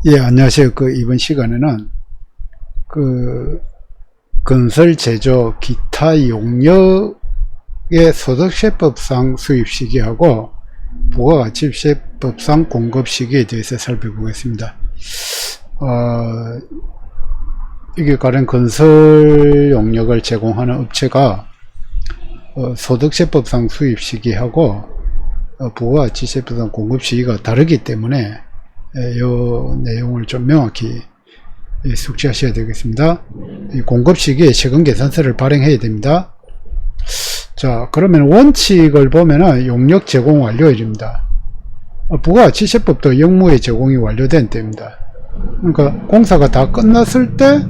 예, 안녕하세요. 이번 시간에는 건설, 제조, 기타 용역의 소득세법상 수입 시기하고 부가가치세법상 공급 시기에 대해서 살펴보겠습니다. 이게 가령 건설 용역을 제공하는 업체가 소득세법상 수입 시기하고 부가가치세법상 공급 시기가 다르기 때문에 이 내용을 좀 명확히 숙지하셔야 되겠습니다. 이 공급 시기에 세금 계산서를 발행해야 됩니다. 자, 그러면 원칙을 보면은 용역 제공 완료일입니다. 부가가치세법도 영무의 제공이 완료된 때입니다. 그러니까 공사가 다 끝났을 때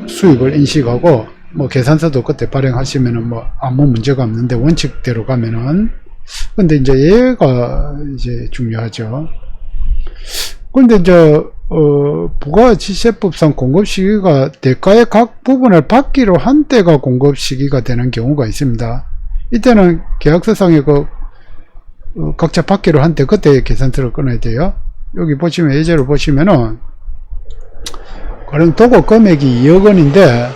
수입을 인식하고 계산서도 그때 발행하시면은 아무 문제가 없는데 원칙대로 가면은. 근데 이제 얘가 이제 중요하죠. 그런데 이제 부가가치세법상 공급 시기가 대가의 각 부분을 받기로 한 때가 공급 시기가 되는 경우가 있습니다. 이때는 계약서상에 각자 받기로 한 때 그때 계산서를 끊어야 돼요. 여기 보시면 예제로 보시면은 가령 도고 금액이 2억 원인데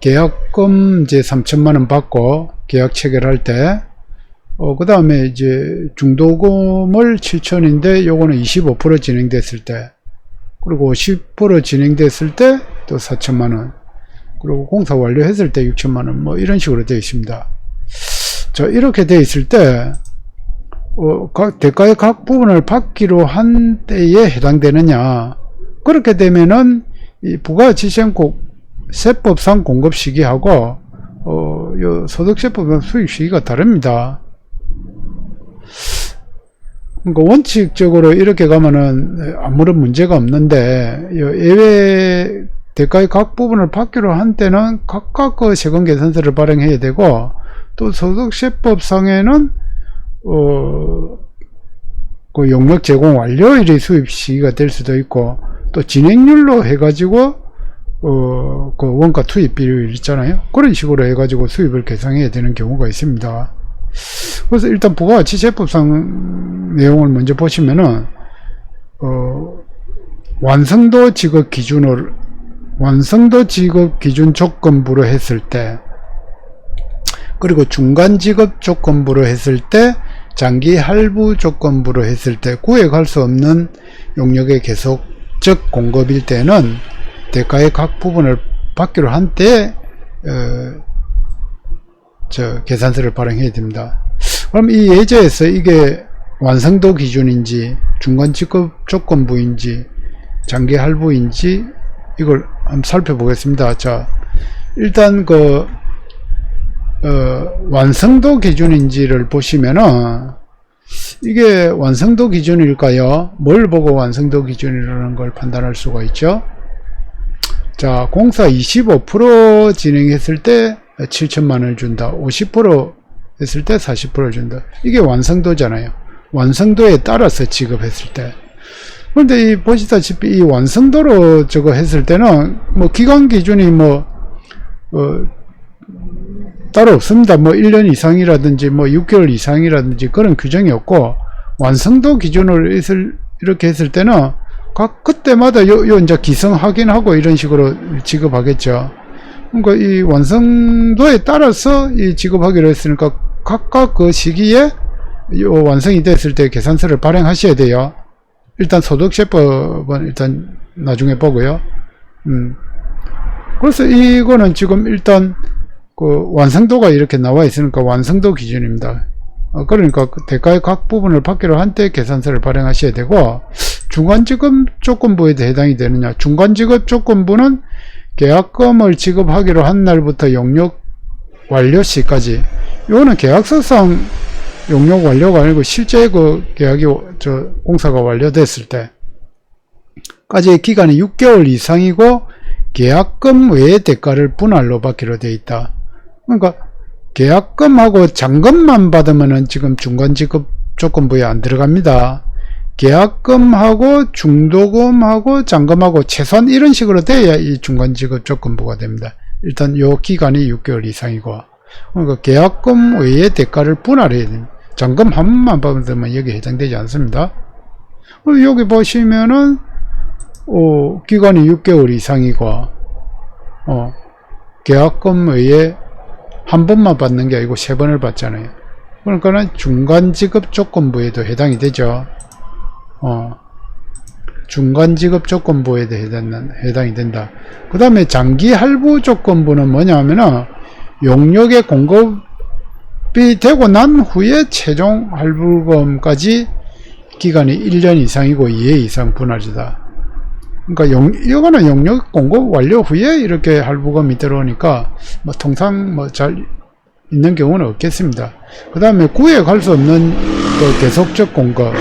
계약금 이제 3천만원 받고 계약 체결할 때 그 다음에 이제 중도금을 7천인데 요거는 25% 진행됐을 때, 그리고 10% 진행됐을 때 또 4천만원, 그리고 공사 완료했을 때 6천만원, 이런 식으로 되어 있습니다. 자, 이렇게 되어 있을 때 대가의 각 부분을 받기로 한 때에 해당되느냐, 그렇게 되면은 이 부가가치세법상 공급 시기하고 요 소득세법상 수입 시기가 다릅니다. 그러니까 원칙적으로 이렇게 가면은 아무런 문제가 없는데, 예외 대가의 각 부분을 받기로 한 때는 각각 세금 계산서를 발행해야 되고, 또 소득세법상에는 용역 제공 완료일이 수입 시기가 될 수도 있고, 또 진행률로 해가지고 원가 투입 비율 있잖아요. 그런 식으로 해가지고 수입을 계산해야 되는 경우가 있습니다. 그래서 일단 부가가치세법상 내용을 먼저 보시면은 완성도 지급 기준 조건부로 했을 때, 그리고 중간 지급 조건부로 했을 때, 장기 할부 조건부로 했을 때, 구획할 수 없는 용역의 계속적 공급일 때는 대가의 각 부분을 받기로 한 때에 계산서를 발행해야 됩니다. 그럼 이 예제에서 이게 완성도 기준인지 중간 지급 조건부인지 장기 할부인지 이걸 한번 살펴보겠습니다. 자, 일단 완성도 기준인지를 보시면은 이게 완성도 기준일까요? 뭘 보고 완성도 기준이라는 걸 판단할 수가 있죠? 자, 공사 25% 진행했을 때 7천만원을 준다. 50% 했을 때 40%를 준다. 이게 완성도잖아요. 완성도에 따라서 지급했을 때. 그런데 보시다시피 이 완성도로 저거 했을 때는 기간 기준이 따로 없습니다. 1년 이상이라든지 6개월 이상이라든지 그런 규정이 없고, 완성도 기준으로 이렇게 했을 때는 그때마다 이제 기성 확인하고 이런 식으로 지급하겠죠. 그러니까 이 완성도에 따라서 이 지급하기로 했으니까 각각 그 시기에 완성이 됐을 때 계산서를 발행하셔야 돼요. 일단 소득세법은 일단 나중에 보고요. 그래서 이거는 지금 일단 완성도가 이렇게 나와 있으니까 완성도 기준입니다. 그러니까 대가의 각 부분을 받기로 한 때 계산서를 발행하셔야 되고, 중간지급 조건부에 해당이 되느냐. 중간지급 조건부는 계약금을 지급하기로 한 날부터 용역 완료 시까지. 이거는 계약서상 용역 완료가 아니고 실제 계약이 공사가 완료됐을 때까지의 기간이 6개월 이상이고, 계약금 외의 대가를 분할로 받기로 되어 있다. 그러니까 계약금하고 잔금만 받으면은 지금 중간지급 조건부에 안 들어갑니다. 계약금하고 중도금하고 잔금하고 최소한 이런 식으로 돼야 이 중간지급 조건부가 됩니다. 일단 요 기간이 6개월 이상이고, 그러니까 계약금 외의 대가를 분할해야 됩니다. 잔금 한 번만 받으면 여기 해당되지 않습니다. 여기 보시면은 기간이 6개월 이상이고 계약금 외에 한 번만 받는 게 아니고 3번을 받잖아요. 그러니까는 중간지급 조건부에도 해당이 되죠. 중간지급 조건부에도 해당이 된다. 그 다음에 장기 할부 조건부는 뭐냐면은 용역의 공급이 되고 난 후에 최종 할부금까지 기간이 1년 이상이고 2회 이상 분할이다. 그러니까 이거는 용역 공급 완료 후에 이렇게 할부금이 들어오니까 뭐 통상 뭐 잘 있는 경우는 없겠습니다. 그 다음에 구획할 수 없는 그 계속적 공급,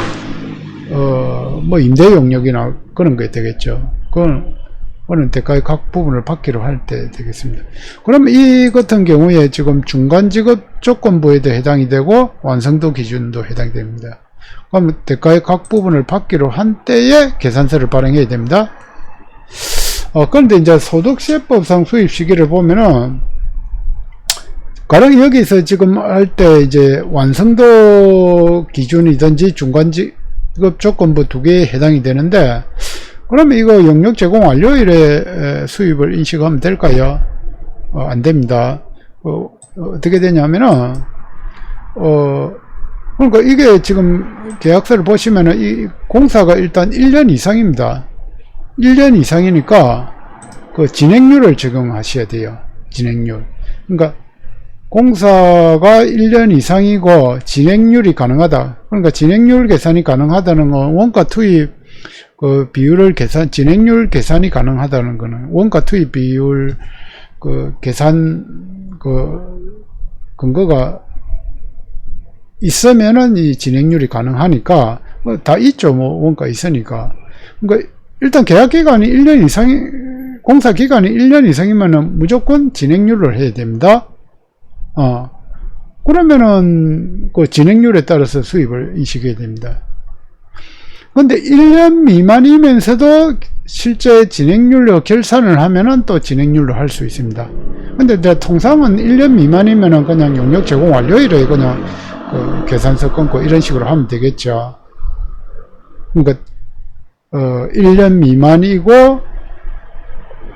뭐 임대 용역이나 그런 게 되겠죠. 그거는 대가의 각 부분을 받기로 할 때 되겠습니다. 그럼 이 같은 경우에 지금 중간지급 조건부에도 해당이 되고 완성도 기준도 해당이 됩니다. 그럼 대가의 각 부분을 받기로 한 때에 계산서를 발행해야 됩니다. 그런데 이제 소득세법상 수입 시기를 보면은 가령 여기서 지금 할 때 이제 완성도 기준이든지 중간지급 조건부 두 개에 해당이 되는데, 그러면 이거 용역 제공 완료일에 수입을 인식하면 될까요? 안 됩니다. 어떻게 되냐면은 그러니까 이게 지금 계약서를 보시면은 이 공사가 일단 1년 이상입니다. 1년 이상이니까 그 진행률을 적용하셔야 돼요. 진행률. 그러니까 공사가 1년 이상이고 진행률이 가능하다. 그러니까 진행률 계산이 가능하다는 건 원가 투입 그 비율을 진행률 계산이 가능하다는 거는 원가 투입 비율 그 계산 그 근거가 있으면은 이 진행률이 가능하니까 뭐 다 있죠. 뭐 원가 있으니까. 그러니까 일단 계약 기간이 1년 이상이 공사 기간이 1년 이상이면은 무조건 진행률을 해야 됩니다. 그러면은 그 진행률에 따라서 수입을 인식해야 됩니다. 근데 1년 미만이면서도 실제 진행률로 결산을 하면은 또 진행률로 할 수 있습니다. 근데 통상은 1년 미만이면은 그냥 용역 제공 완료일에 그냥 그 계산서 끊고 이런 식으로 하면 되겠죠. 그러니까 1년 미만이고,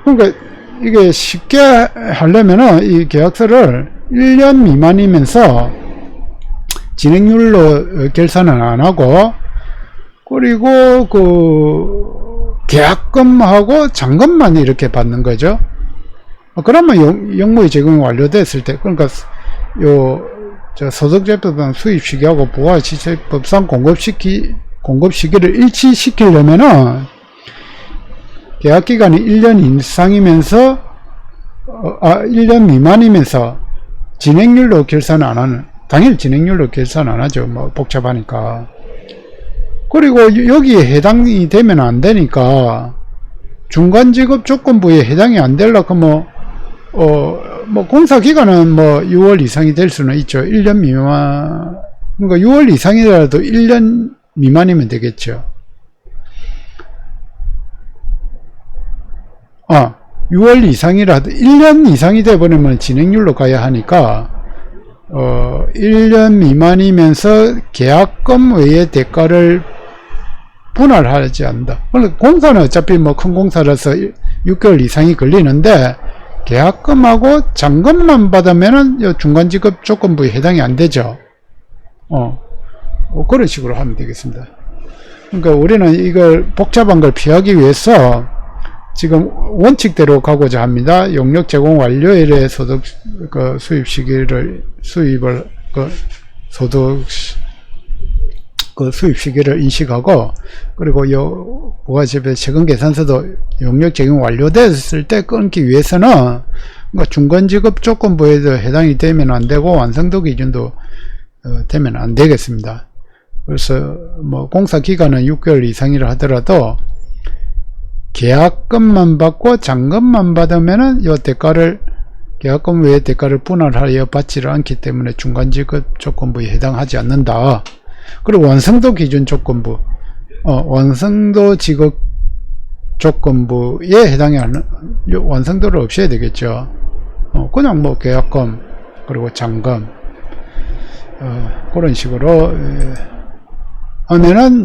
그러니까 이게 쉽게 하려면은 이 계약서를 1년 미만이면서 진행률로 결산은 안 하고, 그리고 그 계약금하고 잔금만 이렇게 받는 거죠. 그러면 영무의 제공이 완료됐을 때, 그러니까 소득세법상 수입 시기하고 부가가치세법상 공급 시기를 일치시키려면은 계약기간이 1년 이상이면서 1년 미만이면서 진행률로 결산 안 하는, 당연히 진행률로 결산 안 하죠. 뭐 복잡하니까. 그리고 여기에 해당이 되면 안 되니까 중간지급 조건부에 해당이 안 되려고 뭐 공사 기간은 뭐 6월 이상이 될 수는 있죠. 1년 미만, 그러니까 6월 이상이라도 1년 미만이면 되겠죠. 6월 이상이라도 1년 이상이 돼버리면 진행률로 가야 하니까 1년 미만이면서 계약금 외의 대가를 분할하지 않는다. 공사는 어차피 뭐 큰 공사라서 6개월 이상이 걸리는데 계약금하고 잔금만 받으면은 중간지급 조건부에 해당이 안 되죠. 그런 식으로 하면 되겠습니다. 그러니까 우리는 이걸 복잡한 걸 피하기 위해서 지금 원칙대로 가고자 합니다. 용역 제공 완료일에 소득 그 수입 시기를 수입을 그 소득 그 수입 시기를 인식하고, 그리고 요 부가세법 세금 계산서도 용역 제공 완료됐을 때 끊기 위해서는 그러니까 중간지급 조건부에도 해당이 되면 안 되고 완성도 기준도 되면 안 되겠습니다. 그래서 뭐 공사 기간은 6개월 이상이라 하더라도 계약금만 받고 잔금만 받으면은 이 대가를 계약금 외의 대가를 분할하여 받지를 않기 때문에 중간지급 조건부에 해당하지 않는다. 그리고 완성도 기준 조건부, 완성도 지급 조건부에 해당이 하는, 완성도를 없애야 되겠죠. 그냥 뭐 계약금 그리고 잔금 그런 식으로 하면은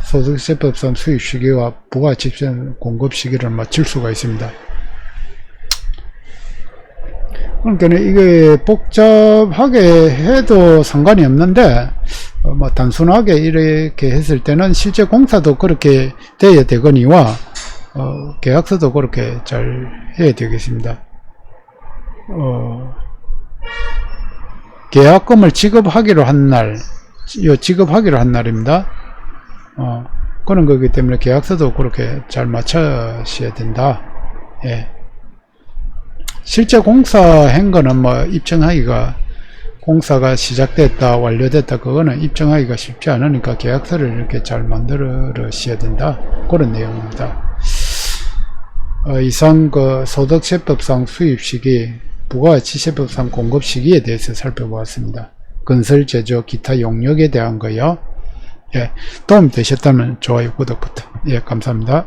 소득세법상 수입 시기와 부가가치세 공급 시기를 맞출 수가 있습니다. 그러니까 이게 복잡하게 해도 상관이 없는데 뭐 단순하게 이렇게 했을 때는 실제 공사도 그렇게 돼야 되거니와 계약서도 그렇게 잘 해야 되겠습니다. 계약금을 지급하기로 한 날, 지급하기로 한 날입니다. 그런 거기 때문에 계약서도 그렇게 잘 맞춰셔야 된다. 예. 실제 공사한 거는 뭐 입증하기가, 공사가 시작됐다 완료됐다 그거는 입증하기가 쉽지 않으니까 계약서를 이렇게 잘 만들어셔야 된다, 그런 내용입니다. 이상 그 소득세법상 수입시기, 부가가치세법상 공급시기에 대해서 살펴보았습니다. 건설, 제조, 기타 용역에 대한 거요. 예, 도움 되셨다면 좋아요, 구독부터. 예, 감사합니다.